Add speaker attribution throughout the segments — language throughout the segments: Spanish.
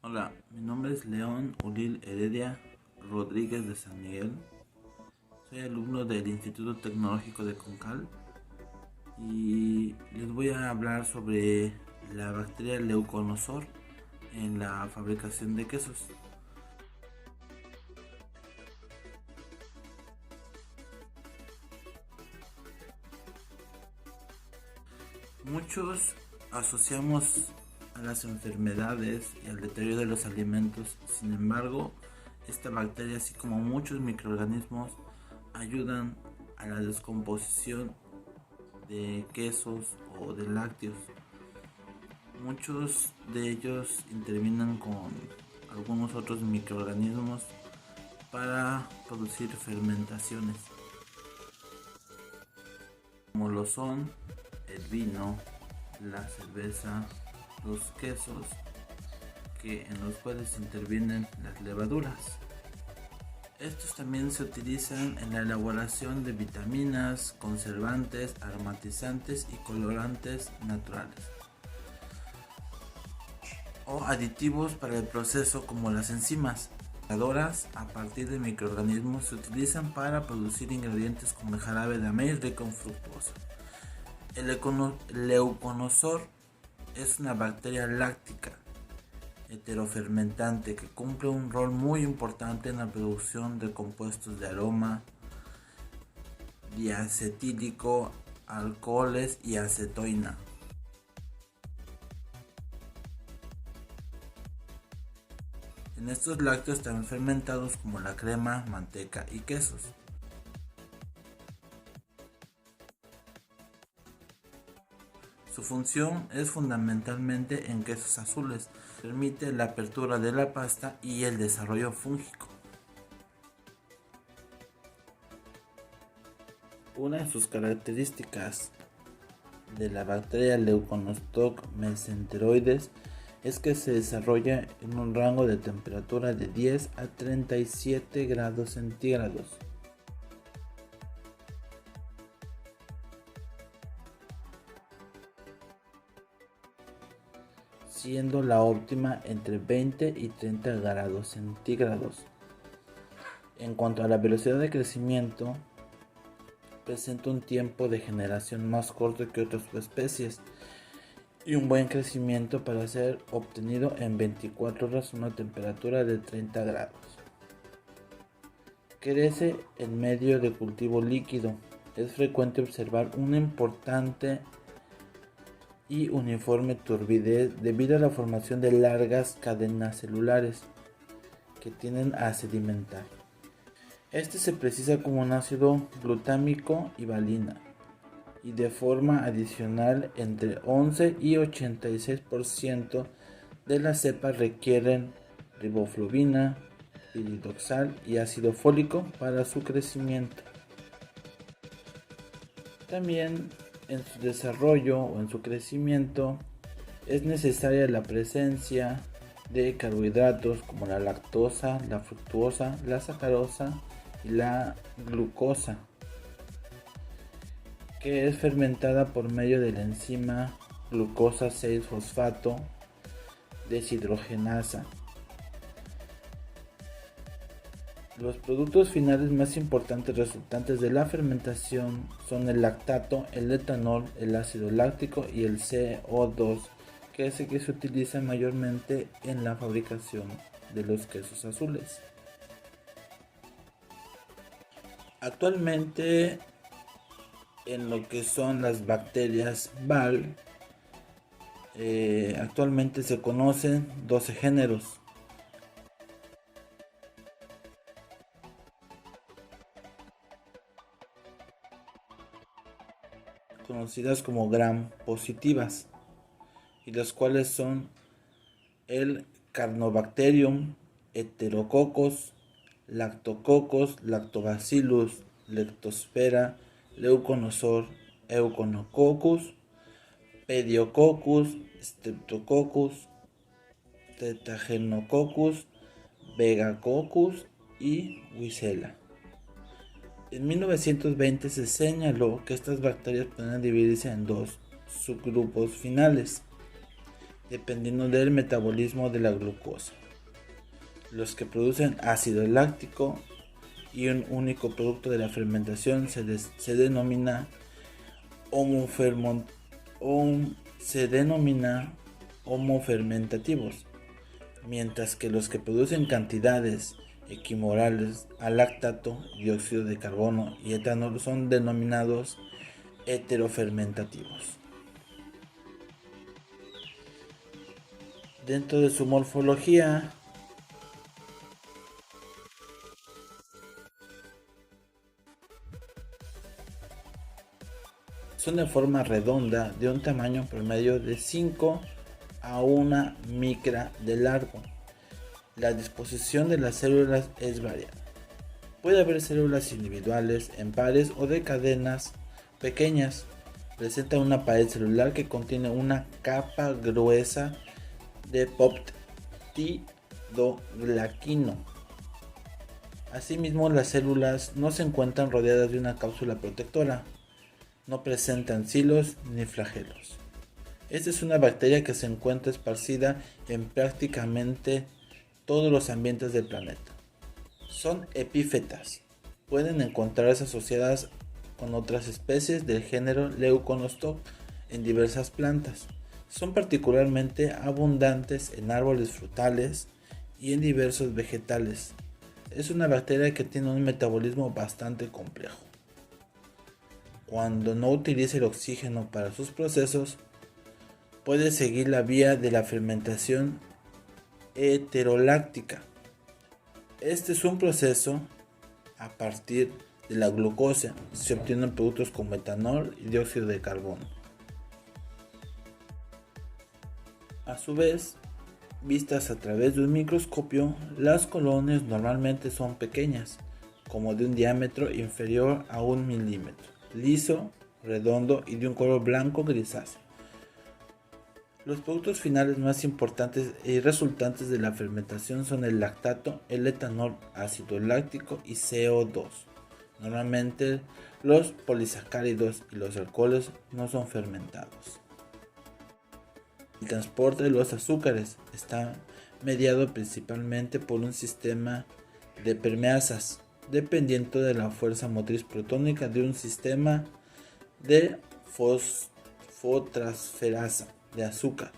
Speaker 1: Hola, mi nombre es León Ulil Heredia Rodríguez de San Miguel. Soy alumno del Instituto Tecnológico de Concal y les voy a hablar sobre la bacteria Leuconosor en la fabricación de quesos. Muchos asociamos a las enfermedades y al deterioro de los alimentos. Sin embargo, esta bacteria, así como muchos microorganismos, ayudan a la descomposición de quesos o de lácteos. Muchos de ellos intervienen con algunos otros microorganismos para producir fermentaciones, como lo son el vino, la cerveza, los quesos, en los cuales intervienen las levaduras. Estos también se utilizan en la elaboración de vitaminas, conservantes, aromatizantes y colorantes naturales, o aditivos para el proceso, como las enzimas. A partir de microorganismos se utilizan para producir ingredientes como el jarabe de maíz rico en fructuosa. El leuconosor es una bacteria láctica heterofermentante que cumple un rol muy importante en la producción de compuestos de aroma, diacetílico, alcoholes y acetoína. En estos lácteos están fermentados como la crema, manteca y quesos. Su función es fundamentalmente en quesos azules. Permite la apertura de la pasta y el desarrollo fúngico. Una de sus características de la bacteria Leuconostoc mesenteroides es que se desarrolla en un rango de temperatura de 10 a 37 grados centígrados. Siendo la óptima entre 20 y 30 grados centígrados. En cuanto a la velocidad de crecimiento, presenta un tiempo de generación más corto que otras subespecies y un buen crecimiento para ser obtenido en 24 horas a una temperatura de 30 grados. Crece en medio de cultivo líquido. Es frecuente observar una importante y uniforme turbidez debido a la formación de largas cadenas celulares que tienden a sedimentar. Este se precisa como un ácido glutámico y valina, y de forma adicional entre 11 y 86% de las cepas requieren riboflavina, piridoxal y ácido fólico para su crecimiento. También en su desarrollo o en su crecimiento es necesaria la presencia de carbohidratos como la lactosa, la fructuosa, la sacarosa y la glucosa, que es fermentada por medio de la enzima glucosa 6-fosfato deshidrogenasa. Los productos finales más importantes resultantes de la fermentación son el lactato, el etanol, el ácido láctico y el CO2, que es el que se utiliza mayormente en la fabricación de los quesos azules. Actualmente, en lo que son las bacterias BAL, actualmente se conocen 12 géneros. Conocidas como gram positivas, y las cuales son el Carnobacterium, Heterococcus, Lactococcus, Lactobacillus, Leptospira, Leuconosor, Euconococcus, Pediococcus, Streptococcus, Tetagenococcus, Vegacoccus y Wisela. En 1920 se señaló que estas bacterias pueden dividirse en dos subgrupos finales: dependiendo del metabolismo de la glucosa. Los que producen ácido láctico y un único producto de la fermentación se denomina homofermentativos, mientras que los que producen cantidades equimorales a lactato, dióxido de carbono y etanol son denominados heterofermentativos. Dentro de su morfología, son de forma redonda de un tamaño promedio de 5 a 1 micra de largo. La disposición de las células es variada. Puede haber células individuales, en pares o de cadenas pequeñas. Presenta una pared celular que contiene una capa gruesa de peptidoglaquino. Asimismo, las células no se encuentran rodeadas de una cápsula protectora. No presentan cilos ni flagelos. Esta es una bacteria que se encuentra esparcida en prácticamente todos los ambientes del planeta. Son epífitas. Pueden encontrarse asociadas con otras especies del género Leuconostoc en diversas plantas. Son particularmente abundantes en árboles frutales y en diversos vegetales. Es una bacteria que tiene un metabolismo bastante complejo. Cuando no utiliza el oxígeno para sus procesos, puede seguir la vía de la fermentación heteroláctica. Este es un proceso a partir de la glucosa. Se obtienen productos como etanol y dióxido de carbono. A su vez, vistas a través de un microscopio, las colonias normalmente son pequeñas, como de un diámetro inferior a 1 milímetro, liso, redondo y de un color blanco grisáceo. Los productos finales más importantes y resultantes de la fermentación son el lactato, el etanol, ácido láctico y CO2. Normalmente los polisacáridos y los alcoholes no son fermentados. El transporte de los azúcares está mediado principalmente por un sistema de permeasas, dependiendo de la fuerza motriz protónica de un sistema de fosfotransferasa de azúcar.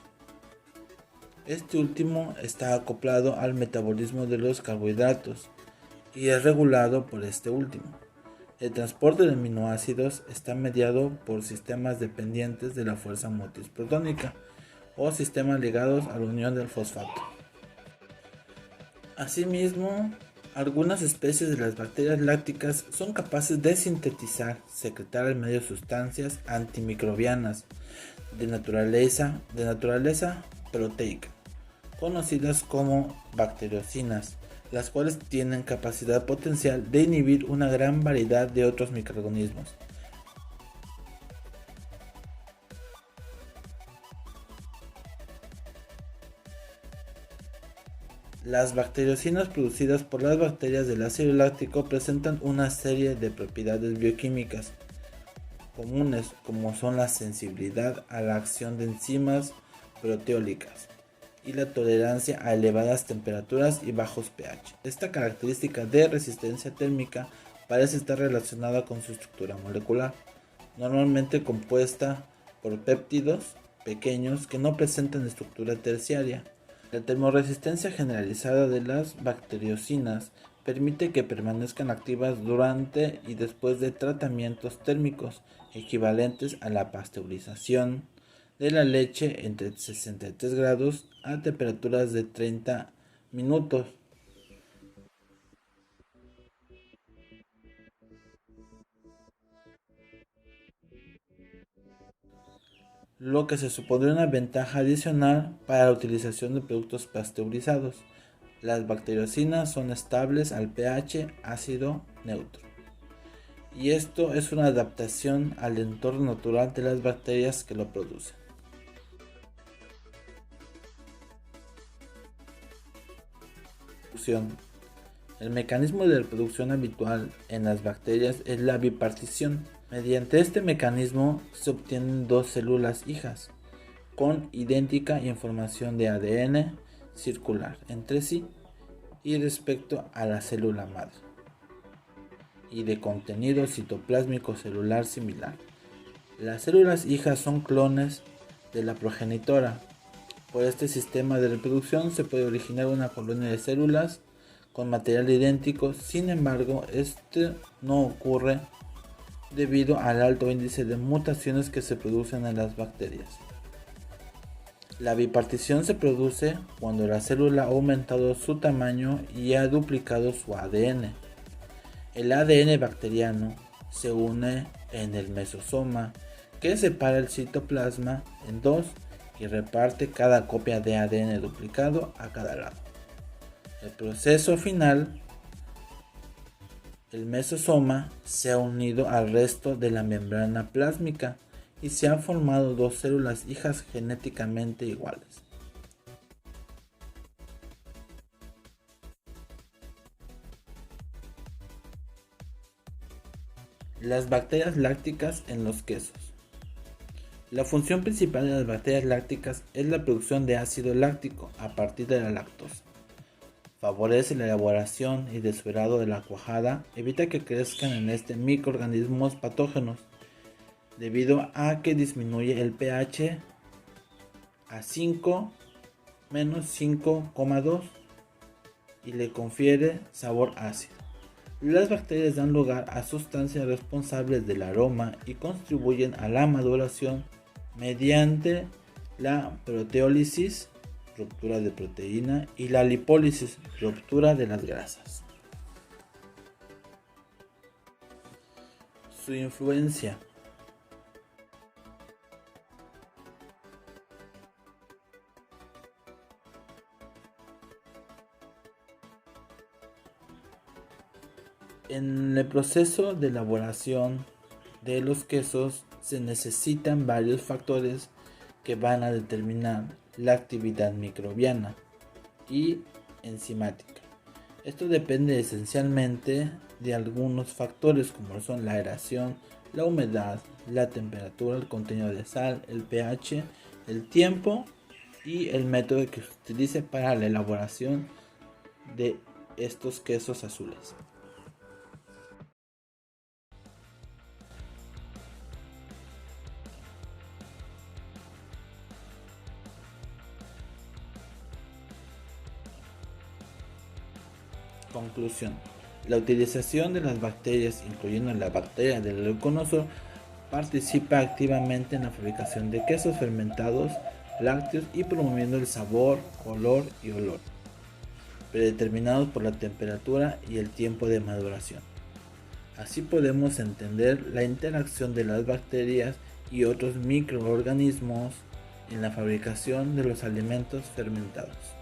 Speaker 1: Este último está acoplado al metabolismo de los carbohidratos y es regulado por este último. El transporte de aminoácidos está mediado por sistemas dependientes de la fuerza motriz protónica o sistemas ligados a la unión del fosfato. Asimismo, algunas especies de las bacterias lácticas son capaces de sintetizar, secretar al medio sustancias antimicrobianas de naturaleza proteica, conocidas como bacteriocinas, las cuales tienen capacidad potencial de inhibir una gran variedad de otros microorganismos. Las bacteriocinas producidas por las bacterias del ácido láctico presentan una serie de propiedades bioquímicas comunes, como son la sensibilidad a la acción de enzimas proteólicas y la tolerancia a elevadas temperaturas y bajos pH. Esta característica de resistencia térmica parece estar relacionada con su estructura molecular, normalmente compuesta por péptidos pequeños que no presentan estructura terciaria. La termoresistencia generalizada de las bacteriocinas permite que permanezcan activas durante y después de tratamientos térmicos equivalentes a la pasteurización de la leche entre 63 grados a temperaturas de 30 minutos. Lo que se supondría una ventaja adicional para la utilización de productos pasteurizados. Las bacteriocinas son estables al pH ácido neutro, y esto es una adaptación al entorno natural de las bacterias que lo producen. El mecanismo de reproducción habitual en las bacterias es la bipartición. Mediante este mecanismo se obtienen dos células hijas, con idéntica información de ADN circular entre sí y respecto a la célula madre, y de contenido citoplásmico celular similar. Las células hijas son clones de la progenitora. Por este sistema de reproducción se puede originar una colonia de células con material idéntico. Sin embargo, esto no ocurre debido al alto índice de mutaciones que se producen en las bacterias. La bipartición se produce cuando la célula ha aumentado su tamaño y ha duplicado su ADN. El ADN bacteriano se une en el mesosoma, que separa el citoplasma en dos y reparte cada copia de ADN duplicado a cada lado. El proceso final, el mesosoma se ha unido al resto de la membrana plásmica y se han formado dos células hijas genéticamente iguales. Las bacterias lácticas en los quesos. La función principal de las bacterias lácticas es la producción de ácido láctico a partir de la lactosa. Favorece la elaboración y desferado de la cuajada, evita que crezcan en este microorganismos patógenos, debido a que disminuye el pH a 5 menos 5,2 y le confiere sabor ácido. Las bacterias dan lugar a sustancias responsables del aroma y contribuyen a la maduración mediante la proteólisis, ruptura de proteína, y la lipólisis, ruptura de las grasas. Su influencia. En el proceso de elaboración de los quesos se necesitan varios factores que van a determinar la actividad microbiana y enzimática. Esto depende esencialmente de algunos factores como son la aeración, la humedad, la temperatura, el contenido de sal, el pH, el tiempo y el método que se utilice para la elaboración de estos quesos azules. Conclusión. La utilización de las bacterias, incluyendo la bacteria del leuconosor, participa activamente en la fabricación de quesos fermentados, lácteos y promoviendo el sabor, color y olor, predeterminados por la temperatura y el tiempo de maduración. Así podemos entender la interacción de las bacterias y otros microorganismos en la fabricación de los alimentos fermentados.